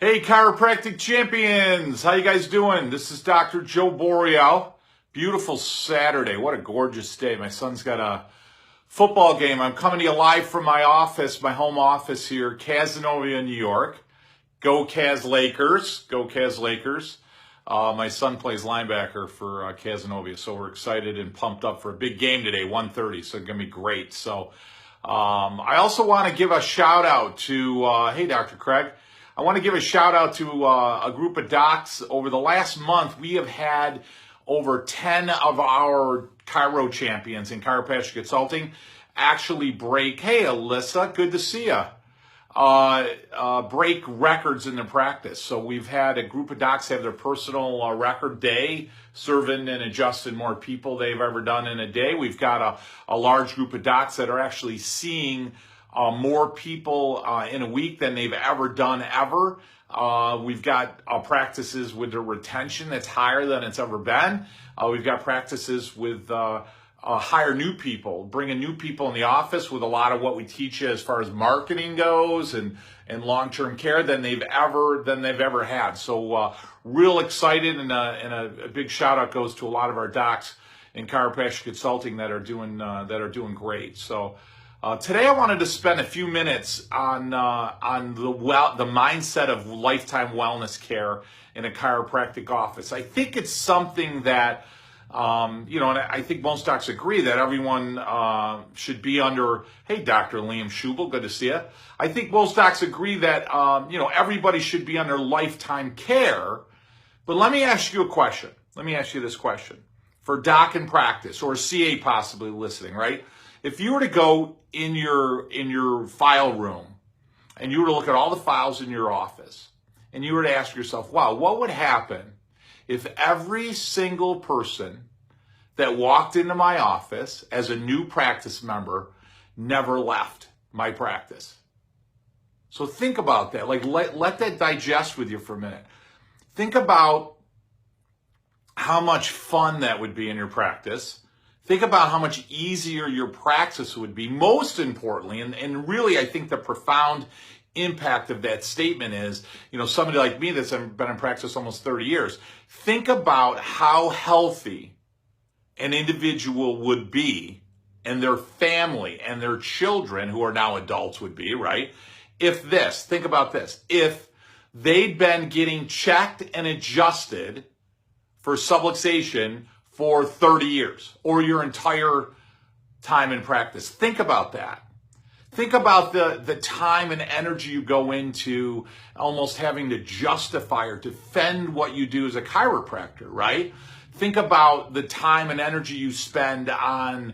Hey, chiropractic champions, how you guys doing? This is Dr. Joe Borio. Beautiful Saturday. What a gorgeous day. My son's got a football game. I'm coming to you live from my office, my home office here, Cazenovia, New York. Go Caz Lakers. Go Caz Lakers. My son plays linebacker for Cazenovia, so we're excited and pumped up for a big game today, 1:30, so it's going to be great. So I also want to give a shout out to, hey, Dr. Craig. I want to give a shout out to a group of docs. Over the last month, we have had over 10 of our chiro champions in Chiropractic Consulting actually break, hey, Alyssa, good to see you, break records in their practice. So we've had a group of docs have their personal record day, serving and adjusting more people they've ever done in a day. We've got a large group of docs that are actually seeing more people in a week than they've ever done ever. We've got practices with their retention that's higher than it's ever been. We've got practices with hire new people, bringing new people in the office with a lot of what we teach you as far as marketing goes and long-term care than they've ever had. So real excited, and a big shout out goes to a lot of our docs in Chiropractic Consulting that are doing great. So today I wanted to spend a few minutes on the mindset of lifetime wellness care in a chiropractic office. I think it's something that and I think most docs agree that everyone should be under. Hey, Dr. Liam Schubel, good to see you. I think most docs agree that everybody should be under lifetime care. But let me ask you a question. Let me ask you this question for doc in practice or CA possibly listening, right? If you were to go in your file room and you were to look at all the files in your office and you were to ask yourself, wow, what would happen if every single person that walked into my office as a new practice member never left my practice? So think about that. Like let that digest with you for a minute. Think about how much fun that would be in your practice. Think about how much easier your practice would be. Most importantly, and really I think the profound impact of that statement is, somebody like me that's been in practice almost 30 years, think about how healthy an individual would be and their family and their children who are now adults would be, right? Think about this, if they'd been getting checked and adjusted for subluxation for 30 years or your entire time in practice. Think about that. Think about the time and energy you go into almost having to justify or defend what you do as a chiropractor, right? Think about the time and energy you spend on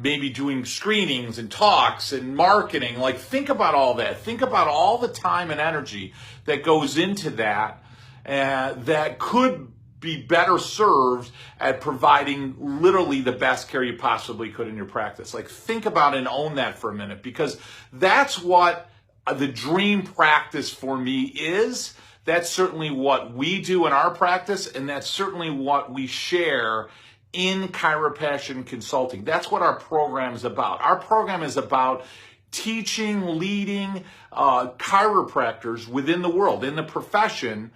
maybe doing screenings and talks and marketing. Like, think about all that. Think about all the time and energy that goes into that that could be better served at providing literally the best care you possibly could in your practice. Like, think about and own that for a minute, because that's what the dream practice for me is. That's certainly what we do in our practice, and that's certainly what we share in Chiropassion Consulting. That's what our program is about. Our program is about teaching, leading chiropractors within the world, in the profession,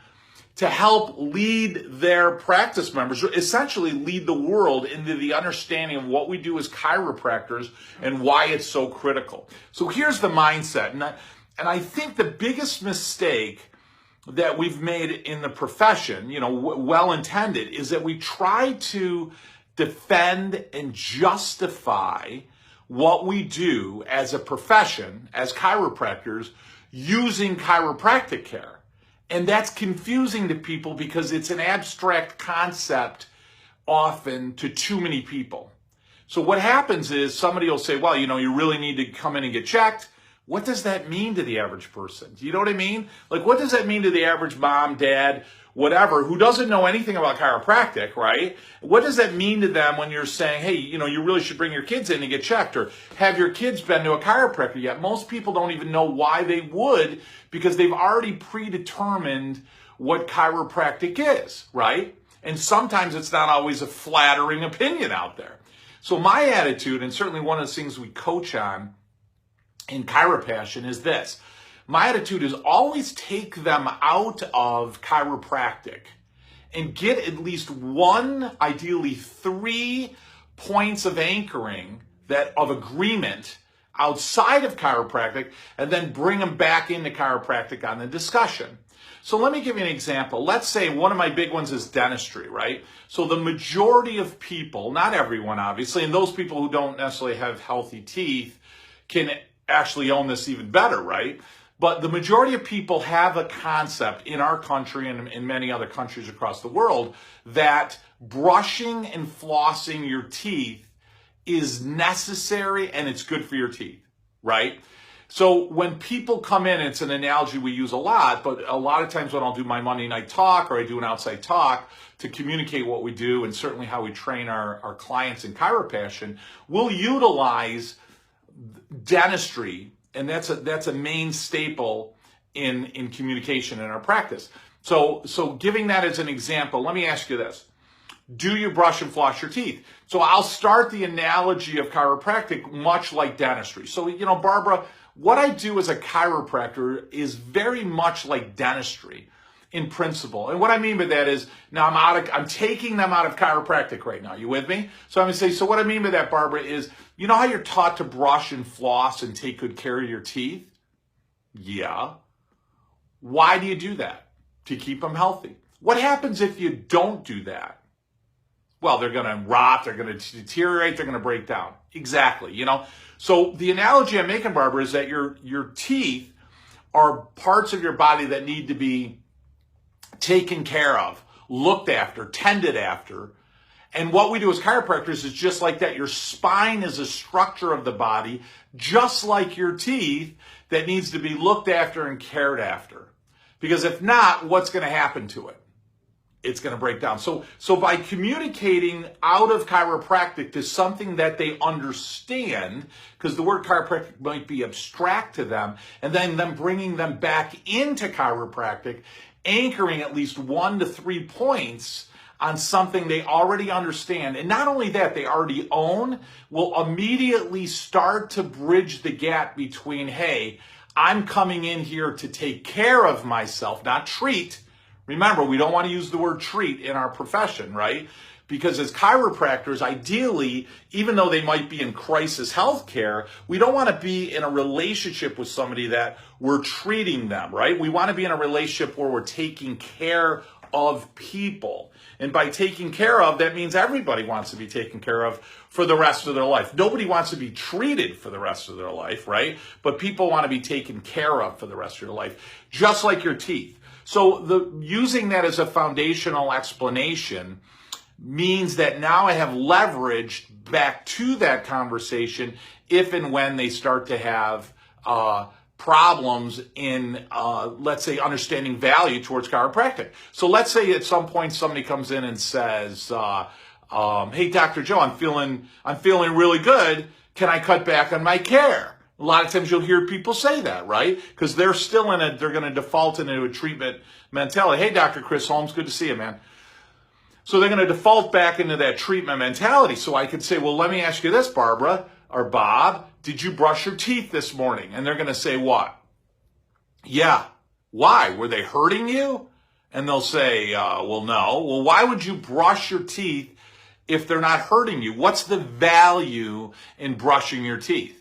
to help lead their practice members, essentially lead the world into the understanding of what we do as chiropractors and why it's so critical. So here's the mindset. And I think the biggest mistake that we've made in the profession, well intended, is that we try to defend and justify what we do as a profession, as chiropractors, using chiropractic care. And that's confusing to people because it's an abstract concept often to too many people. So what happens is somebody will say, well, you really need to come in and get checked. What does that mean to the average person? Do you know what I mean? Like, what does that mean to the average mom, dad, whatever, who doesn't know anything about chiropractic, right? What does that mean to them when you're saying, hey, you really should bring your kids in and get checked, or have your kids been to a chiropractor yet? Most people don't even know why they would, because they've already predetermined what chiropractic is, right? And sometimes it's not always a flattering opinion out there. So my attitude, and certainly one of the things we coach on in Chiropassion, is this. my attitude is always take them out of chiropractic and get at least one, ideally 3 points of anchoring of agreement outside of chiropractic, and then bring them back into chiropractic on the discussion. So let me give you an example. Let's say one of my big ones is dentistry, right? So the majority of people, not everyone obviously, and those people who don't necessarily have healthy teeth can actually own this even better, right? But the majority of people have a concept in our country and in many other countries across the world that brushing and flossing your teeth is necessary and it's good for your teeth, right? So when people come in, it's an analogy we use a lot, but a lot of times when I'll do my Monday night talk or I do an outside talk to communicate what we do and certainly how we train our clients in chiropassion, we'll utilize dentistry, and that's a main staple in communication in our practice. So giving that as an example, let me ask you this. Do you brush and floss your teeth? So I'll start the analogy of chiropractic much like dentistry. So, Barbara, what I do as a chiropractor is very much like dentistry in principle. And what I mean by that is, now I'm taking them out of chiropractic right now. You with me? So I'm going to say, so what I mean by that, Barbara, is, you know how you're taught to brush and floss and take good care of your teeth? Yeah. Why do you do that? To keep them healthy. What happens if you don't do that? Well, they're going to rot, they're going to deteriorate, they're going to break down. Exactly, So the analogy I'm making, Barbara, is that your teeth are parts of your body that need to be taken care of, looked after, tended after. And what we do as chiropractors is just like that. Your spine is a structure of the body, just like your teeth, that needs to be looked after and cared after. Because if not, what's going to happen to it? It's going to break down. So by communicating out of chiropractic to something that they understand, because the word chiropractic might be abstract to them, and then them bringing them back into chiropractic, anchoring at least 1 to 3 points on something they already understand. And not only that, they already own, will immediately start to bridge the gap between, hey, I'm coming in here to take care of myself, not treat. Remember, we don't want to use the word treat in our profession, right? Because as chiropractors, ideally, even though they might be in crisis healthcare, we don't want to be in a relationship with somebody that we're treating them, right? We want to be in a relationship where we're taking care of people. And by taking care of, that means everybody wants to be taken care of for the rest of their life. Nobody wants to be treated for the rest of their life, right? But people want to be taken care of for the rest of their life, just like your teeth. So using that as a foundational explanation means that now I have leverage back to that conversation if and when they start to have problems in, let's say, understanding value towards chiropractic. So let's say at some point somebody comes in and says, hey, Dr. Joe, I'm feeling really good. Can I cut back on my care? A lot of times you'll hear people say that, right? Because they're still they're going to default into a treatment mentality. Hey, Dr. Chris Holmes, good to see you, man. So they're going to default back into that treatment mentality. So I could say, well, let me ask you this, Barbara or Bob, did you brush your teeth this morning? And they're going to say what? Yeah. Why? Were they hurting you? And they'll say, well, no. Well, why would you brush your teeth if they're not hurting you? What's the value in brushing your teeth?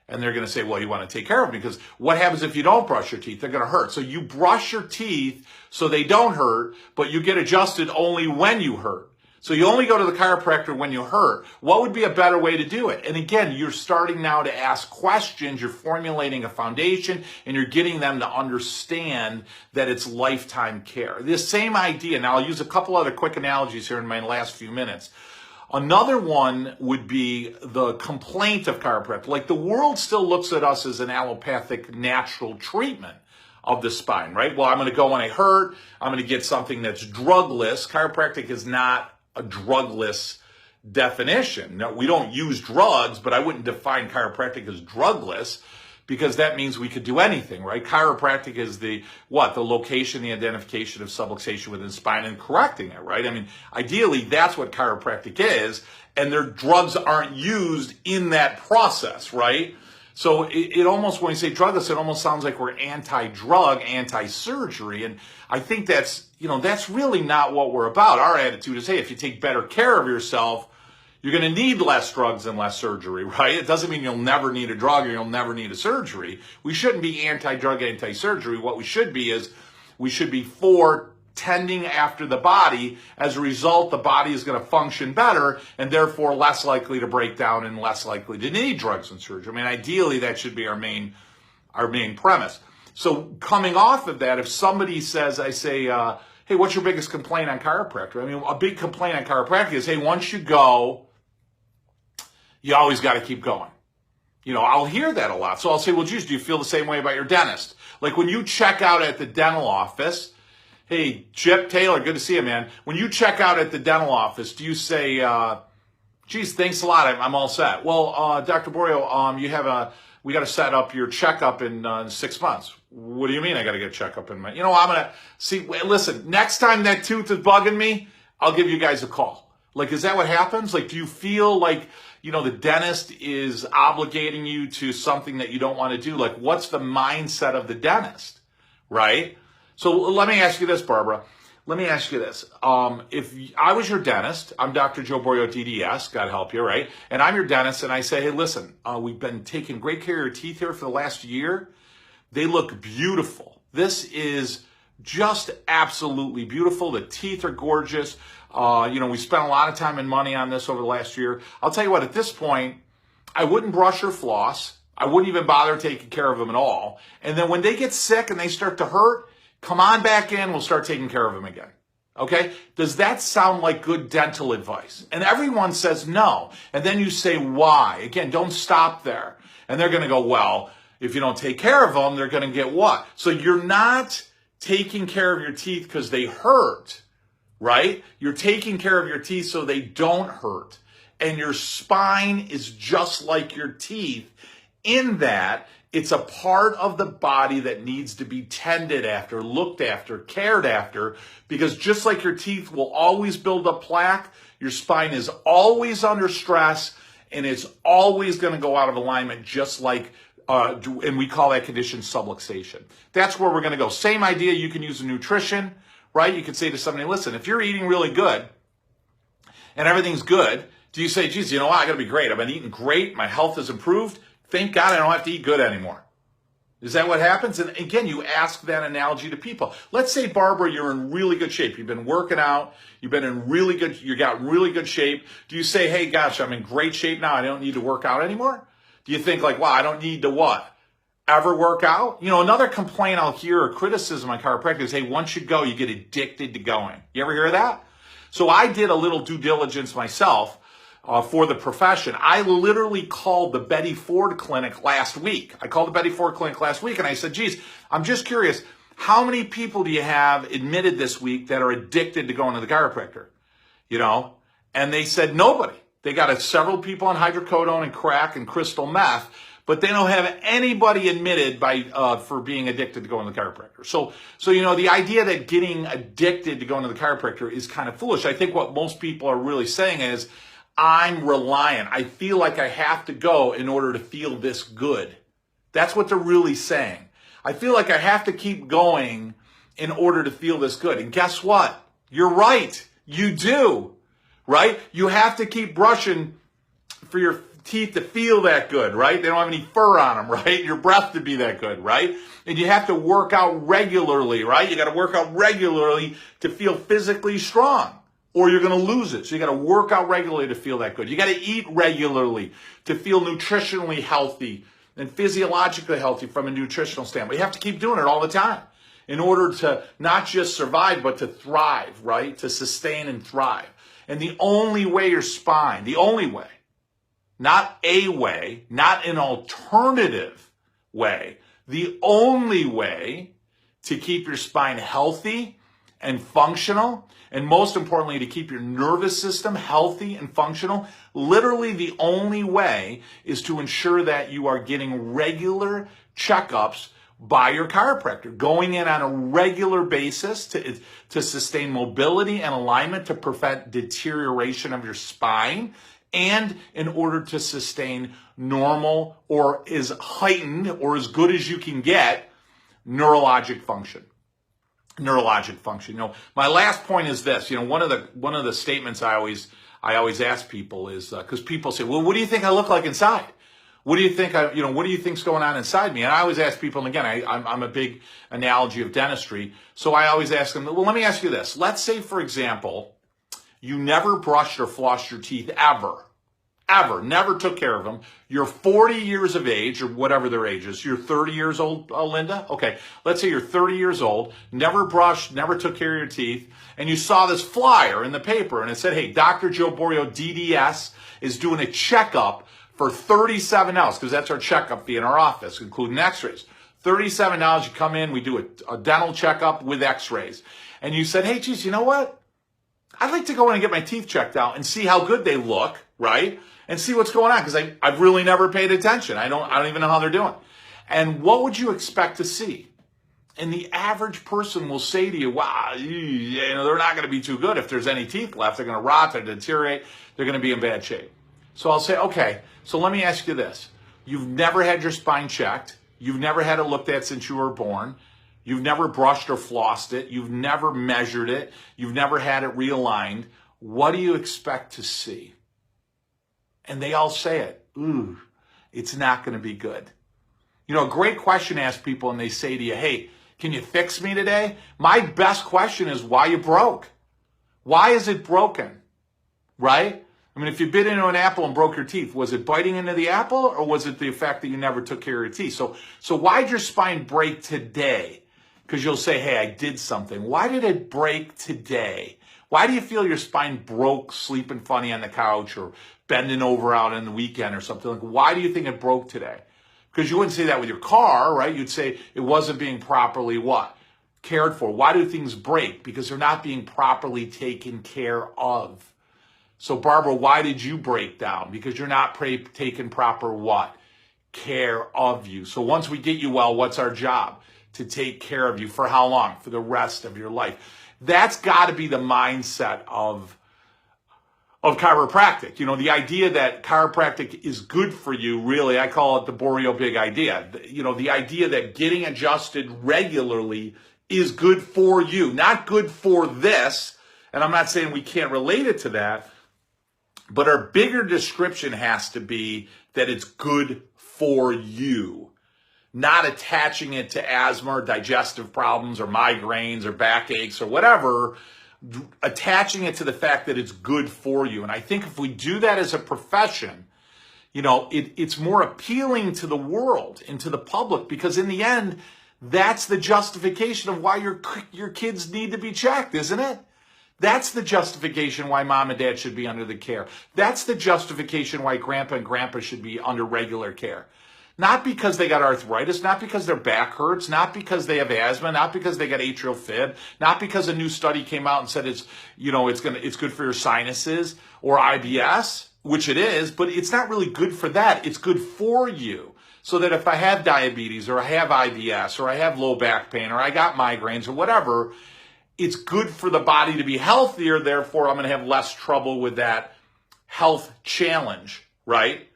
And they're going to say, well, you want to take care of them, because what happens if you don't brush your teeth? They're going to hurt. So you brush your teeth so they don't hurt, but you get adjusted only when you hurt. So you only go to the chiropractor when you hurt. What would be a better way to do it? And again, you're starting now to ask questions. You're formulating a foundation, and you're getting them to understand that it's lifetime care. This same idea. Now, I'll use a couple other quick analogies here in my last few minutes. Another one would be the complaint of chiropractic. Like, the world still looks at us as an allopathic natural treatment of the spine, right? Well, I'm going to go when I hurt. I'm going to get something that's drugless. Chiropractic is not a drugless definition. No, we don't use drugs, but I wouldn't define chiropractic as drugless, because that means we could do anything, right? Chiropractic is the location, the identification of subluxation within the spine and correcting it, right? I mean, ideally, that's what chiropractic is, and their drugs aren't used in that process, right? So it almost, when we say drugless, it almost sounds like we're anti-drug, anti-surgery. And I think that's really not what we're about. Our attitude is, hey, if you take better care of yourself, you're going to need less drugs and less surgery, right? It doesn't mean you'll never need a drug or you'll never need a surgery. We shouldn't be anti-drug, anti-surgery. What we should be is we should be for tending after the body. As a result, the body is going to function better and therefore less likely to break down and less likely to need drugs and surgery. I mean, ideally, that should be our main premise. So coming off of that, if somebody says, I say, hey, what's your biggest complaint on chiropractor? I mean, a big complaint on chiropractic is, hey, once you go, you always got to keep going. I'll hear that a lot. So I'll say, well, geez, do you feel the same way about your dentist? Like when you check out at the dental office, hey, Chip Taylor, good to see you, man. When you check out at the dental office, do you say, geez, thanks a lot, I'm all set? Well, Dr. Borio, we got to set up your checkup in 6 months. What do you mean I got to get a checkup in I'm going to see, listen, next time that tooth is bugging me, I'll give you guys a call. Like, is that what happens? Like, do you feel like, the dentist is obligating you to something that you don't want to do? Like, what's the mindset of the dentist, right? So let me ask you this, Barbara. Let me ask you this. If I was your dentist, I'm Dr. Joe Borio, DDS, God help you, right? And I'm your dentist, and I say, hey, listen, we've been taking great care of your teeth here for the last year. They look beautiful. This is just absolutely beautiful. The teeth are gorgeous. We spent a lot of time and money on this over the last year. I'll tell you what, at this point, I wouldn't brush or floss. I wouldn't even bother taking care of them at all. And then when they get sick and they start to hurt, come on back in, we'll start taking care of them again. Okay? Does that sound like good dental advice? And everyone says no. And then you say, why? Again, don't stop there. And they're going to go, well, if you don't take care of them, they're going to get what? So you're not taking care of your teeth because they hurt, right? You're taking care of your teeth so they don't hurt. And your spine is just like your teeth in that it's a part of the body that needs to be tended after, looked after, cared after, because just like your teeth will always build up plaque, your spine is always under stress and it's always going to go out of alignment, just like, and we call that condition subluxation. That's where we're going to go. Same idea, you can use a nutrition, right? You could say to somebody, listen, if you're eating really good and everything's good, do you say, geez, you know what, I got to be great. I've been eating great. My health has improved. Thank God I don't have to eat good anymore. Is that what happens? And again, you ask that analogy to people. Let's say, Barbara, you're in really good shape. You've been working out. You got really good shape. Do you say, hey, gosh, I'm in great shape now. I don't need to work out anymore? Do you think like, wow, I don't need to what? Ever work out? Another complaint I'll hear or criticism on chiropractic is, hey, once you go, you get addicted to going. You ever hear that? So I did a little due diligence myself. For the profession. I literally called the Betty Ford Clinic last week. And I said, geez, I'm just curious, how many people do you have admitted this week that are addicted to going to the chiropractor? And they said nobody. They got several people on hydrocodone and crack and crystal meth, but they don't have anybody admitted for being addicted to going to the chiropractor. So the idea that getting addicted to going to the chiropractor is kind of foolish. I think what most people are really saying is, I'm reliant. I feel like I have to go in order to feel this good. That's what they're really saying. I feel like I have to keep going in order to feel this good. And guess what? You're right. You do, right? You have to keep brushing for your teeth to feel that good, right? They don't have any fur on them, right? Your breath to be that good, right? And you have to work out regularly, right? You got to work out regularly to feel physically strong, or you're going to lose it. So you got to work out regularly to feel that good. You got to eat regularly to feel nutritionally healthy and physiologically healthy from a nutritional standpoint. You have to keep doing it all the time in order to not just survive, but to thrive, right? To sustain and thrive. And the only way your spine, the only way, not a way, not an alternative way, the only way to keep your spine healthy and functional, and most importantly, to keep your nervous system healthy and functional, literally the only way is to ensure that you are getting regular checkups by your chiropractor, going in on a regular basis to sustain mobility and alignment, to prevent deterioration of your spine and in order to sustain normal or as heightened or as good as you can get neurologic function. Neurologic function. My last point is this. One of the statements I always ask people is because people say, well, what do you think I look like inside? What do you think what do you think's going on inside me? And I always ask people, and again, I'm a big analogy of dentistry. So I always ask them, well, let me ask you this. Let's say, for example, you never brushed or flossed your teeth ever, never took care of them. You're 40 years of age or whatever their age is. You're 30 years old, Linda? Okay, let's say you're 30 years old, never brushed, never took care of your teeth, and you saw this flyer in the paper and it said, hey, Dr. Joe Borio, DDS, is doing a checkup for $37, because that's our checkup fee in our office, including x-rays. $37, you come in, we do a dental checkup with x-rays. And you said, hey, geez, you know what? I'd like to go in and get my teeth checked out and see how good they look, right? And see what's going on, because I've really never paid attention. I don't even know how they're doing. And what would you expect to see? And the average person will say to you, wow, they're not going to be too good. If there's any teeth left, they're going to rot, they're going to deteriorate, they're going to be in bad shape. So I'll say, okay, so let me ask you this. You've never had your spine checked. You've never had it looked at since you were born. You've never brushed or flossed it. You've never measured it. You've never had it realigned. What do you expect to see? And they all say it. Ooh, it's not going to be good. A great question to ask people, and they say to you, hey, can you fix me today? My best question is, why you broke? Why is it broken? Right? I mean, if you bit into an apple and broke your teeth, was it biting into the apple, or was it the fact that you never took care of your teeth? So why'd your spine break today? Because you'll say, hey, I did something. Why did it break today? Why do you feel your spine broke sleeping funny on the couch or bending over out on the weekend or something? Like, why do you think it broke today? Because you wouldn't say that with your car, right? You'd say it wasn't being properly what? Cared for. Why do things break? Because they're not being properly taken care of. So, Barbara, why did you break down? Because you're not taking proper what? Care of you. So once we get you well, what's our job? To take care of you. For how long? For the rest of your life. That's got to be the mindset of chiropractic. The idea that chiropractic is good for you, really, I call it the Borio big idea. The idea that getting adjusted regularly is good for you, not good for this. And I'm not saying we can't relate it to that. But our bigger description has to be that it's good for you, not attaching it to asthma or digestive problems or migraines or backaches or whatever, attaching it to the fact that it's good for you. And I think if we do that as a profession, it's more appealing to the world and to the public, because in the end, that's the justification of why your kids need to be checked, isn't it? That's the justification why mom and dad should be under the care. That's the justification why grandpa and grandpa should be under regular care. Not because they got arthritis, not because their back hurts, not because they have asthma, not because they got atrial fib, not because a new study came out and said it's good for your sinuses or IBS, which it is, but it's not really good for that. It's good for you. So that if I have diabetes or I have IBS or I have low back pain or I got migraines or whatever, it's good for the body to be healthier. Therefore, I'm going to have less trouble with that health challenge, right?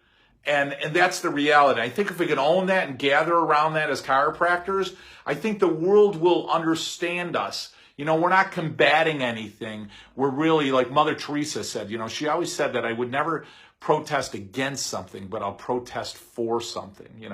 And that's the reality. I think if we can own that and gather around that as chiropractors, I think the world will understand us. We're not combating anything. We're really, like Mother Teresa said, she always said that I would never protest against something, but I'll protest for something.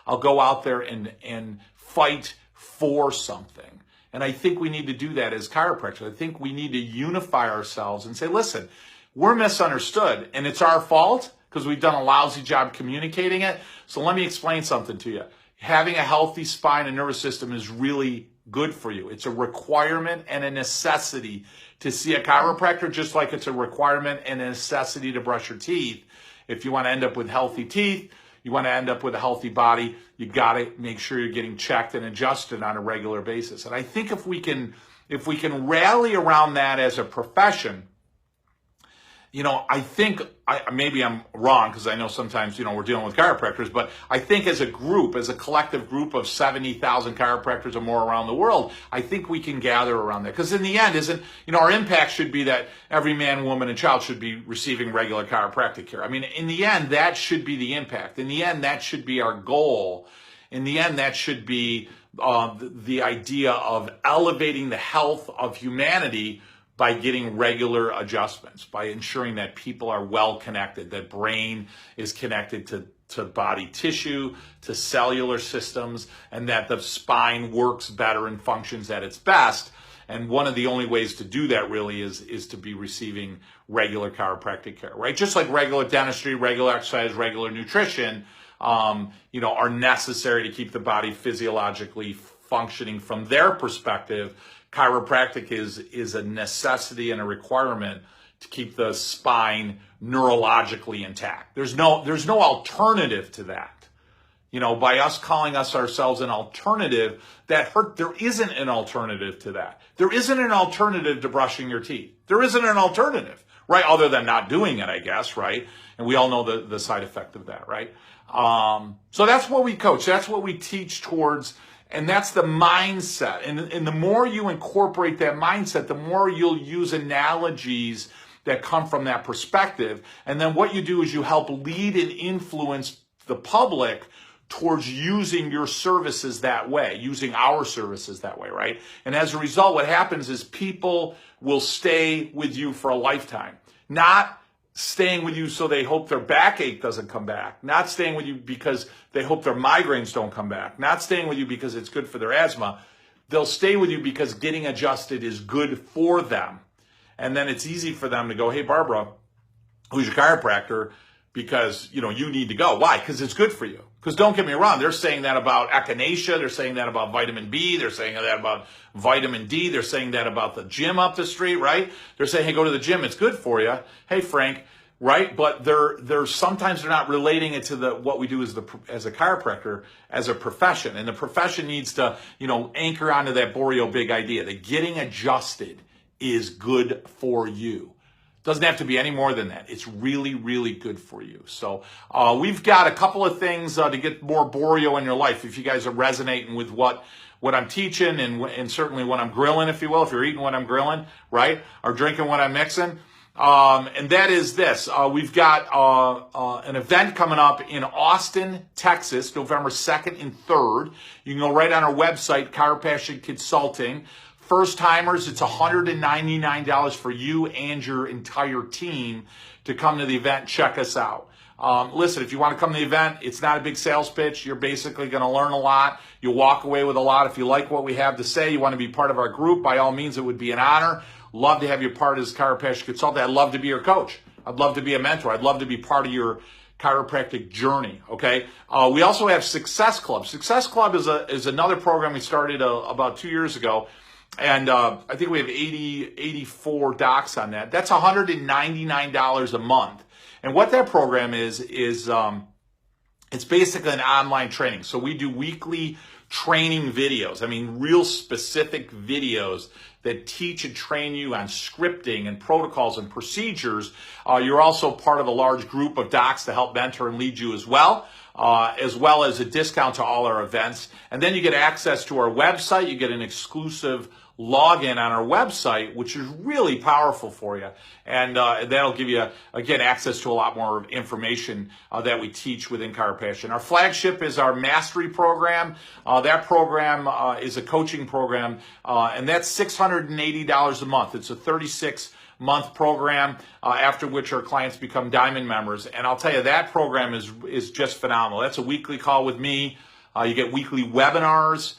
I'll go out there and fight for something. And I think we need to do that as chiropractors. I think we need to unify ourselves and say, listen, we're misunderstood and it's our fault because we've done a lousy job communicating it. So let me explain something to you. Having a healthy spine and nervous system is really good for you. It's a requirement and a necessity to see a chiropractor, just like it's a requirement and a necessity to brush your teeth. If you want to end up with healthy teeth, you want to end up with a healthy body, you got to make sure you're getting checked and adjusted on a regular basis. And I think if we can rally around that as a profession, I think, maybe I'm wrong because I know sometimes, we're dealing with chiropractors, but I think as a group, as a collective group of 70,000 chiropractors or more around the world, I think we can gather around that. Because in the end, our impact should be that every man, woman, and child should be receiving regular chiropractic care. I mean, in the end, that should be the impact. In the end, that should be our goal. In the end, that should be the idea of elevating the health of humanity by getting regular adjustments, by ensuring that people are well connected, that brain is connected to body tissue, to cellular systems, and that the spine works better and functions at its best. And one of the only ways to do that really is to be receiving regular chiropractic care, right? Just like regular dentistry, regular exercise, regular nutrition, are necessary to keep the body physiologically functioning from their perspective. Chiropractic is a necessity and a requirement to keep the spine neurologically intact. There's no alternative to that. By us calling ourselves an alternative, there isn't an alternative to that. There isn't an alternative to brushing your teeth. There isn't an alternative, right? Other than not doing it, I guess, right? And we all know the side effect of that, right? So that's what we coach. That's what we teach towards. And that's the mindset. And the more you incorporate that mindset, the more you'll use analogies that come from that perspective. And then what you do is you help lead and influence the public towards using your services that way, using our services that way, right? And as a result, what happens is people will stay with you for a lifetime. Not staying with you so they hope their backache doesn't come back. Not staying with you because they hope their migraines don't come back. Not staying with you because it's good for their asthma. They'll stay with you because getting adjusted is good for them. And then it's easy for them to go, hey, Barbara, who's your chiropractor, because, you need to go. Why? Because it's good for you. Because don't get me wrong, they're saying that about echinacea, they're saying that about vitamin B, they're saying that about vitamin D, they're saying that about the gym up the street, right? They're saying, hey, go to the gym, it's good for you. Hey, Frank, right? But they're sometimes they're not relating it to what we do as a chiropractor, as a profession. And the profession needs to, anchor onto that Borio big idea that getting adjusted is good for you. Doesn't have to be any more than that. It's really, really good for you. So we've got a couple of things to get more Borio in your life. If you guys are resonating with what I'm teaching and certainly when I'm grilling, if you will, if you're eating when I'm grilling, right, or drinking when I'm mixing. And that is this. We've got an event coming up in Austin, Texas, November 2nd and 3rd. You can go right on our website, Chiropassion Consulting. First timers, it's $199 for you and your entire team to come to the event. Check us out. Listen, if you want to come to the event, it's not a big sales pitch. You're basically going to learn a lot. You'll walk away with a lot. If you like what we have to say, you want to be part of our group, by all means, it would be an honor. Love to have you part as Chiropassion Consultant. I'd love to be your coach. I'd love to be a mentor. I'd love to be part of your chiropractic journey, okay? We also have Success Club. Success Club is another program we started about 2 years ago. And I think we have 84 docs on that. That's $199 a month. And what that program is it's basically an online training. So we do weekly training videos. I mean, real specific videos that teach and train you on scripting and protocols and procedures. You're also part of a large group of docs to help mentor and lead you as well as a discount to all our events. And then you get access to our website. You get an exclusive login on our website, which is really powerful for you. And that'll give you, again, access to a lot more information that we teach within Chiropassion. Our flagship is our Mastery program. That program is a coaching program, and that's $680 a month. It's a 36-month program, after which our clients become Diamond members. And I'll tell you, that program is just phenomenal. That's a weekly call with me. You get weekly webinars.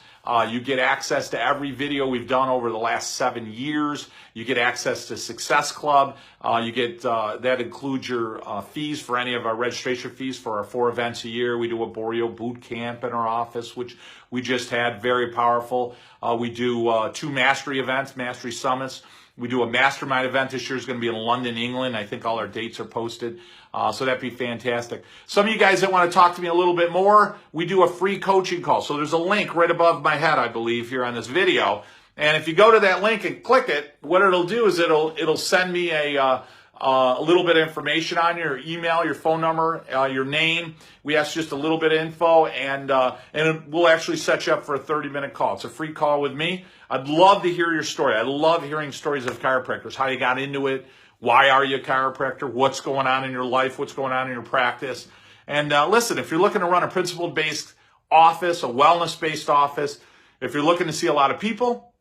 You get access to every video we've done over the last 7 years. You get access to Success Club. You get that includes your fees for any of our registration fees for our 4 events a year. We do a Borio boot camp in our office, which we just had, very powerful. We do 2 Mastery events, Mastery Summits. We do a mastermind event this year. Is going to be in London, England. I think all our dates are posted. So that'd be fantastic. Some of you guys that want to talk to me a little bit more, we do a free coaching call. So there's a link right above my head, I believe, here on this video. And if you go to that link and click it, what it'll do is it'll send me a a little bit of information on you, your email, your phone number, your name. We ask just a little bit of info, and we'll actually set you up for a 30-minute call. It's a free call with me. I'd love to hear your story. I love hearing stories of chiropractors, how you got into it, why are you a chiropractor, what's going on in your life, what's going on in your practice. And listen, if you're looking to run a principle-based office, a wellness-based office, if you're looking to see a lot of people,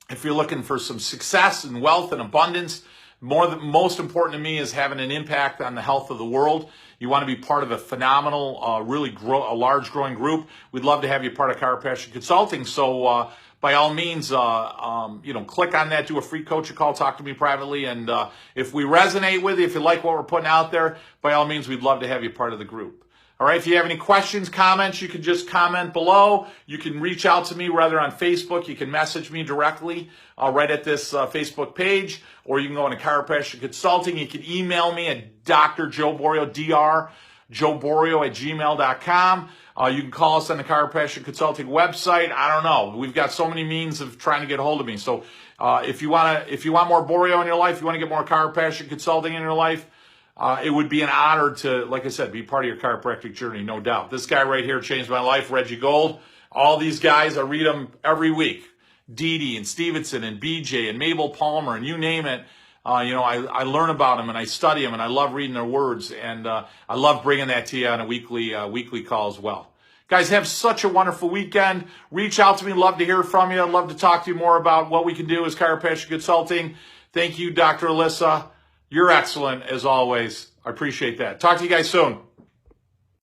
if you're looking for some success and wealth and abundance, most important to me is having an impact on the health of the world. You want to be part of a phenomenal, a large growing group. We'd love to have you part of Chiropassion Consulting. So by all means, click on that, do a free coaching call, talk to me privately. And if we resonate with you, if you like what we're putting out there, by all means, we'd love to have you part of the group. All right, if you have any questions, comments, you can just comment below. You can reach out to me rather on Facebook. You can message me directly right at this Facebook page, or you can go into Chiropassion Consulting. You can email me at Dr. Joe Borio, drjoeborio@gmail.com. You can call us on the Chiropassion Consulting website. I don't know. We've got so many means of trying to get hold of me. So if you want more Borio in your life, you want to get more Chiropractic Consulting in your life, it would be an honor to, like I said, be part of your chiropractic journey, no doubt. This guy right here changed my life, Reggie Gold. All these guys, I read them every week. Dee Dee and Stevenson and BJ and Mabel Palmer and you name it. I learn about them and I study them and I love reading their words. And I love bringing that to you on a weekly call as well. Guys, have such a wonderful weekend. Reach out to me. Love to hear from you. I'd love to talk to you more about what we can do as Chiropractic Consulting. Thank you, Dr. Alyssa. You're excellent, as always. I appreciate that. Talk to you guys soon.